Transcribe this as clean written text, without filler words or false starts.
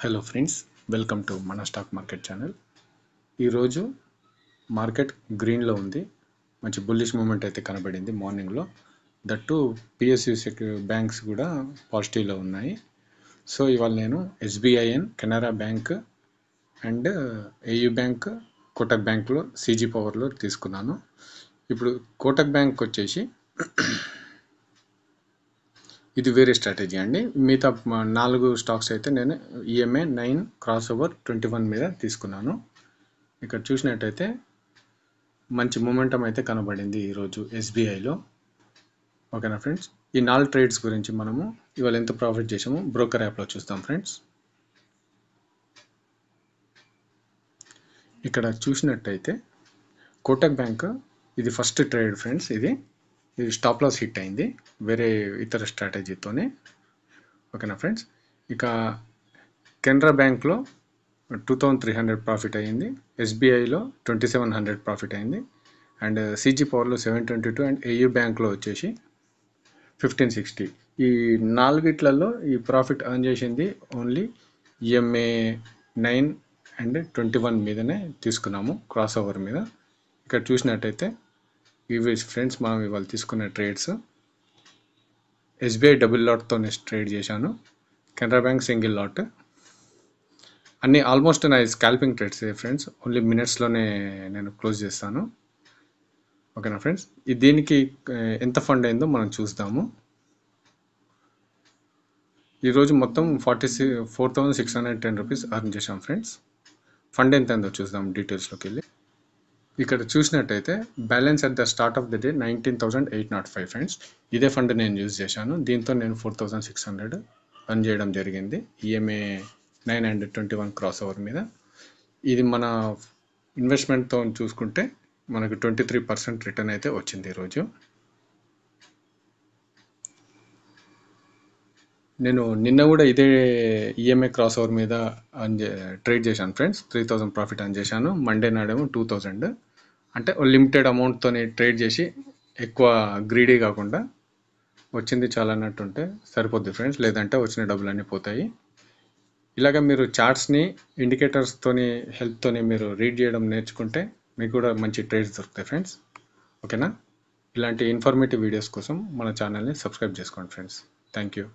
Hello friends, welcome to మన stock market channel. ఈరోజు market గ్రీన్లో ఉంది. మంచి బుల్లిష్ మూమెంట్ అయితే కనబడింది మార్నింగ్లో. దట్టు పిఎస్యు బ్యాంక్స్ కూడా పాజిటివ్లో ఉన్నాయి. సో ఇవాళ నేను SBIN, Canara bank and AU bank, Kotak బ్యాంక్లో సీజీ పవర్లో తీసుకున్నాను. ఇప్పుడు కోటక్ బ్యాంక్ వచ్చేసి ఇది వేరే స్ట్రాటజీ అండి. మిగతా 4 స్టాక్స్ అయితే నేను ఈఎంఏ 9 క్రాస్ ఓవర్ 21 మీద తీసుకున్నాను. ఇక్కడ చూసినట్టయితే మంచి మొమెంటం అయితే కనబడింది ఈరోజు ఎస్బీఐలో. ఓకేనా ఫ్రెండ్స్, ఈ 4 ట్రేడ్స్ గురించి మనము ఇవాళ ఎంత ప్రాఫిట్ చేసామో బ్రోకర్ యాప్లో చూస్తాం ఫ్రెండ్స్. ఇక్కడ చూసినట్టయితే కోటక్ బ్యాంక్ ఇది ఫస్ట్ ట్రేడ్ ఫ్రెండ్స్. ఇది స్టాప్ లాస్ హిట్ అయింది వేరే ఇతర స్ట్రాటజీతోనే. ఓకేనా ఫ్రెండ్స్, ఇక కెనరా బ్యాంక్లో 2300 ప్రాఫిట్ అయ్యింది, ఎస్బీఐలో 2700 ప్రాఫిట్ అయింది, అండ్ సీజీ పవర్లో 722 అండ్ ఏయూ బ్యాంక్లో వచ్చేసి 1560. ఈ 4 ఈ ప్రాఫిట్ ఎర్న్ చేసింది ఓన్లీ ఈఎంఏ 9 అండ్ 21 మీదనే తీసుకున్నాము, క్రాస్ ఓవర్ మీద. ఇక్కడ చూసినట్టయితే ఇవి ఫ్రెండ్స్ మనం ఇవాళ తీసుకున్న ట్రేడ్స్. ఎస్బీఐ డబుల్ లాట్తో ట్రేడ్ చేశాను, కెనరా బ్యాంక్ సింగిల్ లాట్. అన్నీ ఆల్మోస్ట్ నా స్కాల్పింగ్ ట్రేడ్స్ ఫ్రెండ్స్. ఓన్లీ మినిట్స్లోనే నేను క్లోజ్ చేస్తాను. ఓకేనా ఫ్రెండ్స్, దీనికి ఎంత ఫండ్ అయిందో మనం చూద్దాము. ఈరోజు మొత్తం 4,610 రూపీస్ అర్న్ చేశాం ఫ్రెండ్స్. ఫండ్ ఎంత అయిందో చూద్దాం డీటెయిల్స్లోకి వెళ్ళి. ఇక్కడ చూసినట్టయితే balance at the start of the day 19,805 friends. ఇదే ఫండ్ నేను యూజ్ చేశాను. దీంతో నేను 4,600 రన్ చేయడం జరిగింది ఈఎంఏ 9 అండ్ 21 క్రాస్ ఓవర్ మీద. ఇది మన ఇన్వెస్ట్మెంట్తో చూసుకుంటే మనకు 23% రిటర్న్ అయితే వచ్చింది ఈరోజు. నేను నిన్న కూడా ఇదే ఈఎంఐ క్రాస్ ఓవర్ మీద ట్రేడ్ చేశాను ఫ్రెండ్స్. 3000 ప్రాఫిట్ అర్న్ చేశాను. మండే నాడేమో 2000. అంటే లిమిటెడ్ అమౌంట్తో ట్రేడ్ చేసి ఎక్కువ గ్రీడీ కాకుండా వచ్చింది చాలా అన్నట్టుంటే సరిపోద్ది ఫ్రెండ్స్, లేదంటే వచ్చిన డబ్బులన్నీ పోతాయి. ఇలాగ మీరు చార్ట్స్ని ఇండికేటర్స్తోని హెల్ప్తోని మీరు రీడ్ చేయడం నేర్చుకుంటే మీకు కూడా మంచి ట్రేడ్స్ దొరుకుతాయి ఫ్రెండ్స్. ఓకేనా, ఇలాంటి ఇన్ఫర్మేటివ్ వీడియోస్ కోసం మన ఛానల్ని సబ్స్క్రైబ్ చేసుకోండి ఫ్రెండ్స్. Thank you.